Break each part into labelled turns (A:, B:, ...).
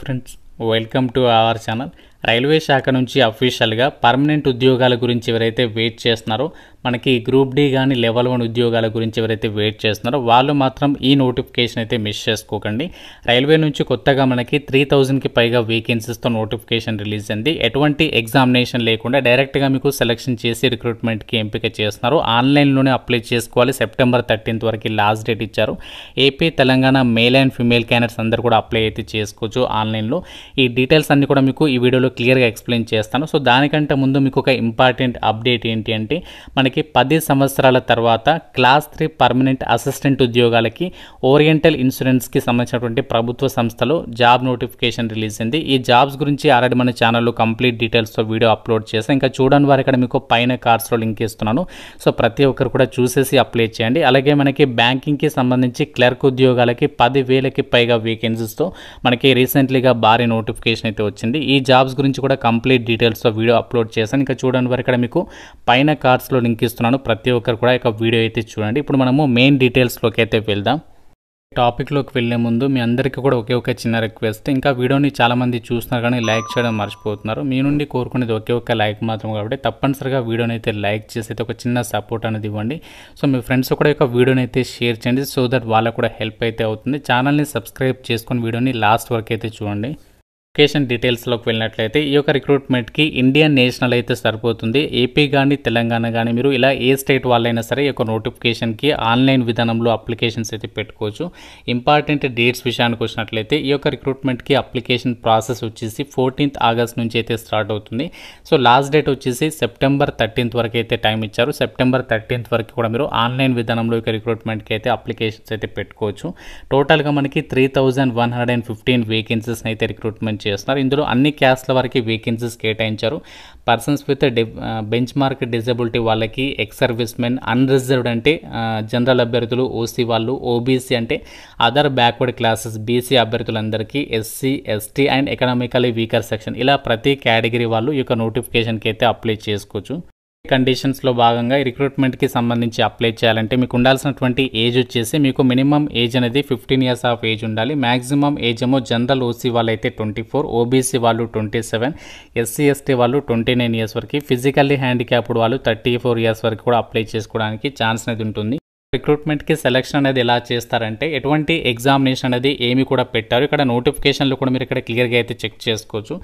A: Friends, welcome to our channel. Railway శాఖ నుంచి అఫీషియల్గా పర్మనెంట్ ఉద్యోగాల గురించి ఎవరైతే వెయిట్ చేస్తున్నారో, మనకి గ్రూప్ డి కానీ లెవెల్ 1 ఉద్యోగాల గురించి ఎవరైతే వెయిట్ చేస్తున్నారో వాళ్ళు మాత్రం ఈ నోటిఫికేషన్ అయితే మిస్ చేసుకోకండి. రైల్వే నుంచి కొత్తగా మనకి 3000కి పైగా వేకెన్సీస్తో నోటిఫికేషన్ రిలీజ్ అయింది. ఎటువంటి ఎగ్జామినేషన్ లేకుండా డైరెక్ట్గా మీకు సెలెక్షన్ చేసి రిక్రూట్మెంట్కి ఎంపిక చేస్తున్నారు. ఆన్లైన్లోనే అప్లై చేసుకోవాలి. సెప్టెంబర్ 13th వరకు లాస్ట్ డేట్ ఇచ్చారు. AP, Telangana male and female candidates అందరూ కూడా అప్లై అయితే చేసుకోవచ్చు ఆన్లైన్లో. ఈ డీటెయిల్స్ అన్ని కూడా మీకు ఈ వీడియోలో క్లియర్గా ఎక్స్ప్లెయిన్ చేస్తాను. సో దానికంటే ముందు మీకు ఒక ఇంపార్టెంట్ అప్డేట్ ఏంటి అంటే, మనకి 10 సంవత్సరాల తర్వాత క్లాస్ 3 పర్మనెంట్ అసిస్టెంట్ ఉద్యోగాలకి ఓరియంటల్ ఇన్సూరెన్స్కి సంబంధించినటువంటి ప్రభుత్వ సంస్థలో జాబ్ నోటిఫికేషన్ రిలీజ్ అయింది. ఈ జాబ్స్ గురించి ఆల్రెడీ మన ఛానల్లో కంప్లీట్ డీటెయిల్స్తో వీడియో అప్లోడ్ చేస్తాను. ఇంకా చూడని వారు ఇక్కడ మీకు పైన కార్డ్స్లో లింక్ ఇస్తున్నాను. సో ప్రతి ఒక్కరు కూడా చూసేసి అప్లై చేయండి. అలాగే మనకి బ్యాంకింగ్కి సంబంధించి క్లర్క్ ఉద్యోగాలకి 10,000కి పైగా వేకెన్సీస్తో మనకి రీసెంట్లీగా భారీ నోటిఫికేషన్ అయితే వచ్చింది. ఈ జాబ్స్ గురించి కూడా కంప్లీట్ డీటెయిల్స్తో వీడియో అప్లోడ్ చేశాను. ఇంకా చూడండి వారు ఇక్కడ మీకు పైన కార్డ్స్లో లింక్ ఇస్తున్నాను. ప్రతి ఒక్కరు కూడా ఇక వీడియో అయితే చూడండి. ఇప్పుడు మనము మెయిన్ డీటెయిల్స్లోకి అయితే వెళ్దాం. టాపిక్లోకి వెళ్ళే ముందు మీ అందరికీ కూడా ఒకే ఒక చిన్న రిక్వెస్ట్. ఇంకా వీడియోని చాలామంది చూస్తున్నారు కానీ లైక్ చేయడం మర్చిపోతున్నారు. మీ నుండి కోరుకునేది ఒకే ఒక లైక్ మాత్రం కాబట్టి తప్పనిసరిగా వీడియోని అయితే లైక్ చేసి అయితే ఒక చిన్న సపోర్ట్ అనేది ఇవ్వండి. సో మీ ఫ్రెండ్స్ కూడా ఒక వీడియోని అయితే షేర్ చేయండి. సో దట్ వాళ్ళకు కూడా హెల్ప్ అయితే అవుతుంది. ఛానల్ని సబ్స్క్రైబ్ చేసుకొని వీడియోని లాస్ట్ వరకు అయితే చూడండి. నోటిఫికేషన్ డీటెయిల్స్లోకి వెళ్ళినట్లయితే ఈ యొక్క రిక్రూట్మెంట్కి ఇండియన్ నేషనల్ అయితే సరిపోతుంది. ఏపీ కానీ తెలంగాణ కానీ మీరు ఇలా ఏ స్టేట్ వాళ్ళైనా సరే ఈ యొక్క నోటిఫికేషన్కి ఆన్లైన్ విధానంలో అప్లికేషన్స్ అయితే పెట్టుకోవచ్చు. ఇంపార్టెంట్ డేట్స్ విషయానికి వచ్చినట్లయితే ఈ యొక్క రిక్రూట్మెంట్కి అప్లికేషన్ ప్రాసెస్ వచ్చేసి 14th ఆగస్ట్ నుంచి అయితే స్టార్ట్ అవుతుంది. సో లాస్ట్ డేట్ వచ్చేసి సెప్టెంబర్ 13th వరకు అయితే టైం ఇచ్చారు. సెప్టెంబర్ 13th వరకు కూడా మీరు ఆన్లైన్ విధానంలో ఈ రిక్రూట్మెంట్కి అయితే అప్లికేషన్స్ అయితే పెట్టుకోవచ్చు. టోటల్గా మనకి 3115 వేకెన్సీస్ అయితే రిక్రూట్మెంట్ చేస్తున్నారు. ఇందులో అన్ని క్యాస్ట్ల వరకు వేకెన్సీస్ కేటాయించారు. Persons with benchmark disability వాళ్ళకి, ఎక్స్ సర్వీస్ మెన్, అన్రిజర్వ్డ్ అంటే జనరల్ అభ్యర్థులు, ఓసీ వాళ్ళు, ఓబీసీ అంటే అదర్ బ్యాక్వర్డ్ క్లాసెస్ బీసీ అభ్యర్థులందరికీ, SC, ST and economically weaker section ఇలా ప్రతి కేటగిరీ వాళ్ళు ఈ యొక్క నోటిఫికేషన్కి అయితే అప్లై చేసుకోవచ్చు. కండిషన్స్లో భాగంగా ఈ రిక్రూట్మెంట్కి సంబంధించి అప్లై చేయాలంటే మీకు ఉండాల్సినటువంటి ఏజ్ వచ్చేసి మీకు మినిమం ఏజ్ అనేది 15 years ఆఫ్ ఏజ్ ఉండాలి. మ్యాక్సిమం ఏజ్ ఏమో జనరల్ ఓసీ వాళ్ళు అయితే 24, ఓబీసీ వాళ్ళు 27, ఎస్సీ ఎస్టీ వాళ్ళు 29 years వరకు, ఫిజికల్లీ హ్యాండిక్యాప్డ్ వాళ్ళు 34 years వరకు కూడా అప్లై చేసుకోవడానికి ఛాన్స్ అనేది ఉంటుంది. రిక్రూట్మెంట్కి సెలక్షన్ అనేది ఎలా చేస్తారంటే ఎటువంటి ఎగ్జామినేషన్ అనేది ఏమి కూడా పెట్టారు. ఇక్కడ నోటిఫికేషన్లో కూడా మీరు ఇక్కడ క్లియర్గా అయితే చెక్ చేసుకోవచ్చు.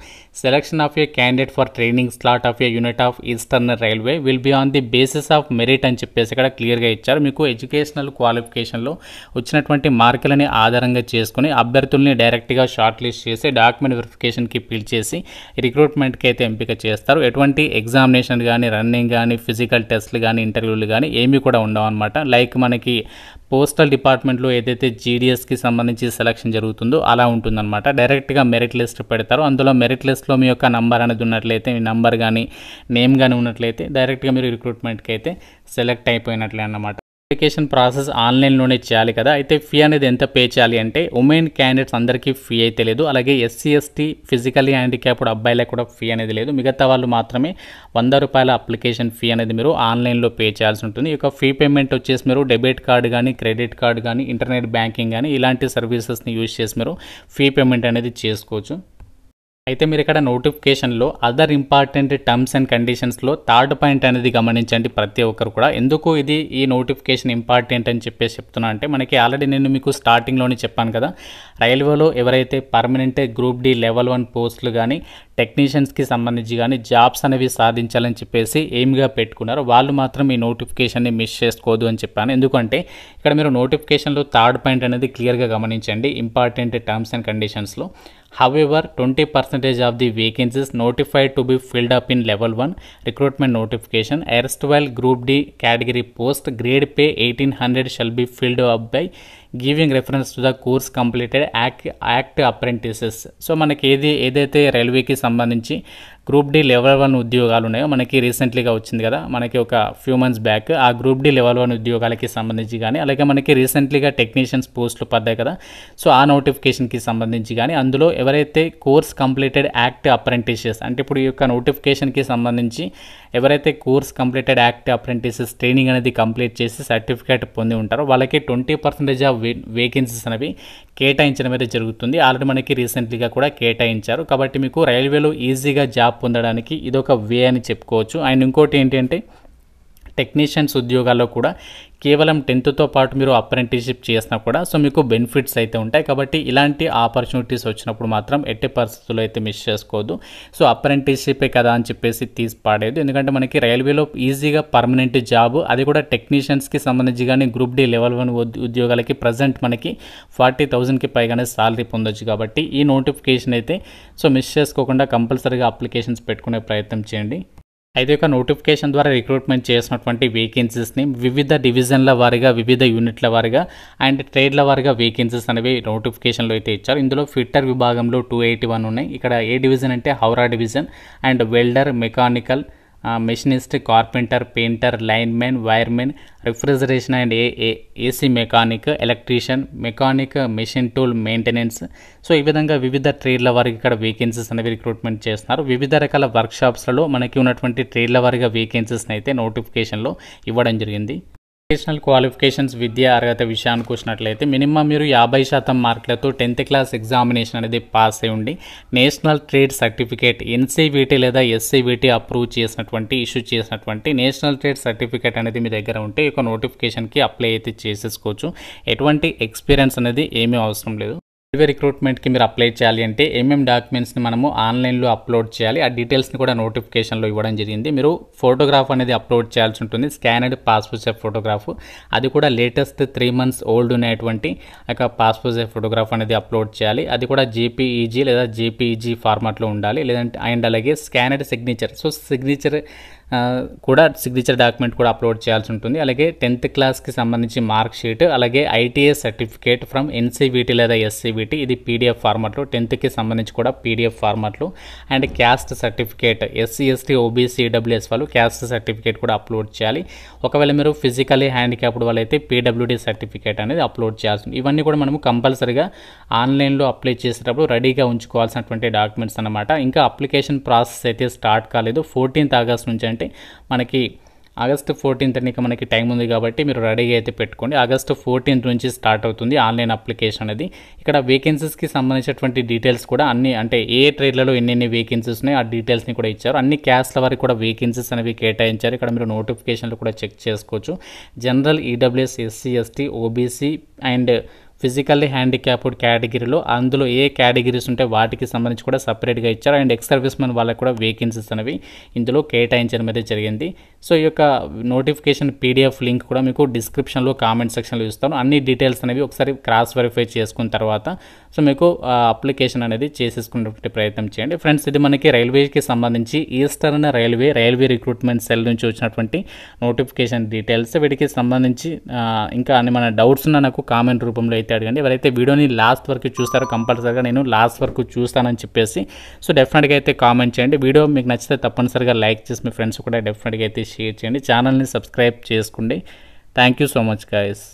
A: Selection of A candidate for training slot of A unit of eastern railway will be on the basis of merit అని చెప్పేసి ఇక్కడ క్లియర్గా ఇచ్చారు. మీకు ఎడ్యుకేషనల్ క్వాలిఫికేషన్లో వచ్చినటువంటి మార్కులని ఆధారంగా చేసుకుని అభ్యర్థుల్ని డైరెక్ట్గా షార్ట్ లిస్ట్ చేసి డాక్యుమెంట్ వెరిఫికేషన్కి పిలిచేసి రిక్రూట్మెంట్కి అయితే ఎంపిక చేస్తారు. ఎటువంటి ఎగ్జామినేషన్ కానీ, రన్నింగ్ కానీ, ఫిజికల్ టెస్ట్లు కానీ, ఇంటర్వ్యూలు కానీ ఏమీ కూడా ఉండవు అనమాట. లైక్ మనకి పోస్టల్ డిపార్ట్మెంట్లో ఏదైతే జీడీఎస్కి సంబంధించి సెలక్షన్ జరుగుతుందో అలా ఉంటుందన్నమాట. డైరెక్ట్గా మెరిట్ లిస్ట్ పెడతారు. అందులో మెరిట్ లిస్ట్లో మీ యొక్క నంబర్ అనేది ఉన్నట్లయితే, మీ నంబర్ కానీ నేమ్ కానీ ఉన్నట్లయితే డైరెక్ట్గా మీరు రిక్రూట్మెంట్కి అయితే సెలెక్ట్ అయిపోయినట్లే అన్నమాట. అప్లికేషన్ ప్రాసెస్ ఆన్లైన్లోనే చేయాలి కదా. అయితే ఫీ అనేది ఎంత పే చేయాలి అంటే, ఉమెన్ క్యాండిడేట్స్ అందరికీ ఫీ అయితే లేదు. అలాగే ఎస్సీ ఎస్టీ ఫిజికల్లీ హ్యాండిక్యాప్డ్ అబ్బాయిలకు కూడా ఫీ అనేది లేదు. మిగతా వాళ్ళు మాత్రమే ₹100 అప్లికేషన్ ఫీ అనేది మీరు ఆన్లైన్లో పే చేయాల్సి ఉంటుంది. ఈ యొక్క ఫీ పేమెంట్ వచ్చేసి మీరు డెబిట్ కార్డు కానీ, క్రెడిట్ కార్డు కానీ, ఇంటర్నెట్ బ్యాంకింగ్ కానీ ఇలాంటి సర్వీసెస్ని యూజ్ చేసి మీరు ఫీ పేమెంట్ అనేది చేసుకోవచ్చు. అయితే మీరు ఇక్కడ నోటిఫికేషన్లో అదర్ ఇంపార్టెంట్ టర్మ్స్ అండ్ కండిషన్స్లో థర్డ్ పాయింట్ అనేది గమనించండి ప్రతి ఒక్కరు కూడా. ఎందుకు ఇది ఈ నోటిఫికేషన్ ఇంపార్టెంట్ అని చెప్పేసి చెప్తున్నా అంటే, మనకి ఆల్రెడీ నేను మీకు స్టార్టింగ్లోనే చెప్పాను కదా, రైల్వేలో ఎవరైతే పర్మనెంట్ గ్రూప్ డి లెవెల్ 1 పోస్టులు కానీ, టెక్నీషియన్స్కి సంబంధించి కానీ జాబ్స్ అనేవి సాధించాలని చెప్పేసి ఎయిమ్గా పెట్టుకున్నారు. వాళ్ళు మాత్రం ఈ నోటిఫికేషన్ని మిస్ చేసుకోవద్దు అని చెప్పాను. ఎందుకంటే ఇక్కడ మీరు నోటిఫికేషన్లో థర్డ్ పాయింట్ అనేది క్లియర్గా గమనించండి. ఇంపార్టెంట్ టర్మ్స్ అండ్ కండిషన్స్లో however 20% of the vacancies notified to be filled up in level 1 recruitment notification erstwhile group D category post grade pay 1800 shall be filled up by giving reference to the course completed act apprentices. So మనకి ఏదైతే రైల్వేకి సంబంధించి group D level 1 ఉద్యోగాలు ఉన్నాయో మనకి రీసెంట్లీగా వచ్చింది కదా, మనకి ఒక ఫ్యూ మంత్స్ బ్యాక్ ఆ గ్రూప్ డి లెవెల్ 1 ఉద్యోగాలకి సంబంధించి కానీ, అలాగే మనకి రీసెంట్లీగా టెక్నీషియన్స్ పోస్టులు పడ్డాయి కదా, సో ఆ నోటిఫికేషన్కి సంబంధించి కానీ అందులో ఎవరైతే కోర్స్ కంప్లీటెడ్ యాక్ట్ అప్రెంటిసెస్ అంటే ఇప్పుడు ఈ యొక్క నోటిఫికేషన్కి సంబంధించి ఎవరైతే course completed act apprentices training అనేది కంప్లీట్ చేసి సర్టిఫికేట్ పొంది ఉంటారో వాళ్ళకి 20% ఆఫ్ వేకెన్సీస్ అనేవి కేటాయించడం అయితే జరుగుతుంది. ఆల్రెడీ మనకి రీసెంట్లీగా కూడా కేటాయించారు. కాబట్టి మీకు రైల్వేలో ఈజీగా జాబ్ పొందడానికి ఇదొక వే అని చెప్పుకోవచ్చు. అండ్ ఇంకోటి ఏంటంటే టెక్నీషియన్స్ ఉద్యోగాల్లో కూడా కేవలం 10th పాటు మీరు అప్రెంటిస్షిప్ చేసినా కూడా సో మీకు బెనిఫిట్స్ అయితే ఉంటాయి. కాబట్టి ఇలాంటి ఆపర్చునిటీస్ వచ్చినప్పుడు మాత్రం ఎట్టి పరిస్థితుల్లో అయితే మిస్ చేసుకోవద్దు. సో అప్రెంటిస్షిపే కదా అని చెప్పేసి తీసి పాడేది. ఎందుకంటే మనకి రైల్వేలో ఈజీగా పర్మనెంట్ జాబ్, అది కూడా టెక్నీషియన్స్కి సంబంధించి కానీ గ్రూప్ డి లెవెల్ 1 ఉద్యోగాలకి ప్రజెంట్ మనకి 40,000కి పైగానే సాలరీ పొందొచ్చు. కాబట్టి ఈ నోటిఫికేషన్ అయితే సో మిస్ చేసుకోకుండా కంపల్సరీగా అప్లికేషన్స్ పెట్టుకునే ప్రయత్నం చేయండి. అయితే ఒక నోటిఫికేషన్ ద్వారా రిక్రూట్మెంట్ చేసినటువంటి వేకెన్సీస్ని వివిధ డివిజన్ల వారీగా, వివిధ యూనిట్ల వారీగా అండ్ ట్రేడ్ల వారీగా వేకెన్సీస్ అనేవి నోటిఫికేషన్లో అయితే ఇచ్చారు. ఇందులో ఫిట్టర్ విభాగంలో 281 ఉన్నాయి. ఇక్కడ ఏ డివిజన్ అంటే Howrah division. And welder, mechanical, machinist, carpenter, painter, linemen, wiremen, refrigeration and AC mechanic, electrician, mechanic, machine tool maintenance. So ఈ విధంగా వివిధ ట్రేడ్ల వారికి ఇక్కడ వేకెన్సీస్ అనేవి రిక్రూట్మెంట్ చేస్తున్నారు. వివిధ రకాల వర్క్షాప్స్లలో మనకి ఉన్నటువంటి ట్రేడ్ల వారిగా వేకెన్సీస్ని అయితే నోటిఫికేషన్లో ఇవ్వడం జరిగింది. ఎడ్యుకేషనల్ క్వాలిఫికేషన్స్ విద్యా అర్హత విషయానికి వచ్చినట్లయితే మినిమం మీరు 50% మార్కులతో 10th క్లాస్ ఎగ్జామినేషన్ అనేది పాస్ అయి ఉండి నేషనల్ ట్రేడ్ సర్టిఫికేట్ ఎన్సీవీటీ లేదా ఎస్సీవీటీ అప్రూవ్ చేసినటువంటి, ఇష్యూ చేసినటువంటి నేషనల్ ట్రేడ్ సర్టిఫికేట్ అనేది మీ దగ్గర ఉంటే ఈ యొక్క నోటిఫికేషన్కి అప్లై అయితే చేసేసుకోవచ్చు. ఎటువంటి ఎక్స్పీరియన్స్ అనేది ఏమీ అవసరం లేదు. రైల్వే రిక్రూట్మెంట్కి మీరు అప్లై చేయాలి అంటే ఏమేమి డాక్యుమెంట్స్ని మనము ఆన్లైన్లో అప్లోడ్ చేయాలి, ఆ డీటెయిల్స్ని కూడా నోటిఫికేషన్లో ఇవ్వడం జరిగింది. మీరు ఫోటోగ్రాఫ్ అనేది అప్లోడ్ చేయాల్సి ఉంటుంది, స్కానర్డ్ పాస్పోర్ట్ సైజ్ ఫోటోగ్రాఫ్, అది కూడా లేటెస్ట్ 3 months ఓల్డ్ ఉన్నటువంటి పాస్పోర్ట్ సైజ్ ఫోటోగ్రాఫ్ అనేది అప్లోడ్ చేయాలి. అది కూడా జేపీఈజీ లేదా జేపీఈజీ ఫార్మాట్లో ఉండాలి. లేదంటే అండ్ అలాగే స్కానర్డ్ సిగ్నేచర్, సో సిగ్నేచర్ డాక్యుమెంట్ కూడా అప్లోడ్ చేయాల్సి ఉంటుంది. అలాగే 10th క్లాస్కి సంబంధించి మార్క్ షీట్, అలాగే ఐటీఏ సర్టిఫికేట్ ఫ్రమ్ ఎన్సీవీటీ లేదా ఎస్సీవీటీ, ఇది పీడిఎఫ్ ఫార్మాట్లో, 10th సంబంధించి కూడా పీడిఎఫ్ ఫార్మాట్లో. And caste certificate, SC ST OBC EWS వాళ్ళు క్యాస్ట్ సర్టిఫికేట్ కూడా అప్లోడ్ చేయాలి. ఒకవేళ మీరు ఫిజికల్లీ హ్యాండిక్యాప్డ్ వాళ్ళైతే పీడబ్ల్యూడీ సర్టిఫికేట్ అనేది అప్లోడ్ చేయాల్సి ఉంటుంది. ఇవన్నీ కూడా మనము కంపల్సరీగా ఆన్లైన్లో అప్లై చేసేటప్పుడు రెడీగా ఉంచుకోవాల్సినటువంటి డాక్యుమెంట్స్ అన్నమాట. ఇంకా అప్లికేషన్ ప్రాసెస్ అయితే స్టార్ట్ కాలేదు. 14th ఆగస్ట్ నుంచి, అంటే మనకి ఆగస్ట్ 14th మనకి టైం ఉంది కాబట్టి మీరు రెడీగా అయితే పెట్టుకోండి. ఆగస్ట్ 14th నుంచి స్టార్ట్ అవుతుంది ఆన్లైన్ అప్లికేషన్ అనేది. ఇక్కడ వేకెన్సీస్కి సంబంధించినటువంటి డీటెయిల్స్ కూడా అన్ని, అంటే ఏ ట్రేడ్లలో ఎన్ని వేకెన్సీస్ ఉన్నాయి ఆ డీటెయిల్స్ని కూడా ఇచ్చారు. అన్ని క్యాస్ట్ల వరకు కూడా వేకెన్సీస్ అనేవి కేటాయించారు. ఇక్కడ మీరు నోటిఫికేషన్లు కూడా చెక్ చేసుకోవచ్చు. General, EWS, SC ST, OBC and physically handicapped కేటగిరీలో అందులో ఏ కేటగిరీస్ ఉంటే వాటికి సంబంధించి కూడా సపరేట్గా ఇచ్చారు. అండ్ ఎక్స్ సర్వీస్ మెన్ వాళ్ళకి కూడా వేకెన్సీస్ అనేవి ఇందులో కేటాయించడం అయితే జరిగింది. సో ఈ యొక్క నోటిఫికేషన్ పీడిఎఫ్ లింక్ కూడా మీకు డిస్క్రిప్షన్లో, కామెంట్ సెక్షన్లో ఇస్తాను. అన్ని డీటెయిల్స్ అనేవి ఒకసారి క్రాస్ వెరిఫై చేసుకున్న తర్వాత సో మీకు అప్లికేషన్ అనేది చేసేసుకునే ప్రయత్నం చేయండి. ఫ్రెండ్స్, ఇది మనకి రైల్వేకి సంబంధించి ఈస్టర్న్ రైల్వే రిక్రూట్మెంట్ సెల్ నుంచి వచ్చినటువంటి నోటిఫికేషన్ డీటెయిల్స్. వీటికి సంబంధించి ఇంకా మన డౌట్స్ ఉన్న నాకు కామెంట్ రూపంలో అయితే అడగండి. ఎవరైతే వీడియోని లాస్ట్ వరకు చూస్తారో కంపల్సరీగా నేను లాస్ట్ వరకు చూస్తానని చెప్పేసి సో డెఫినెట్గా అయితే కామెంట్ చేయండి. వీడియో మీకు నచ్చితే తప్పనిసరిగా లైక్ చేసి మీ ఫ్రెండ్స్ కూడా డెఫినెట్గా అయితే షేర్ చేయండి. ఛానల్ని సబ్స్క్రైబ్ చేసుకోండి. Thank you so much guys.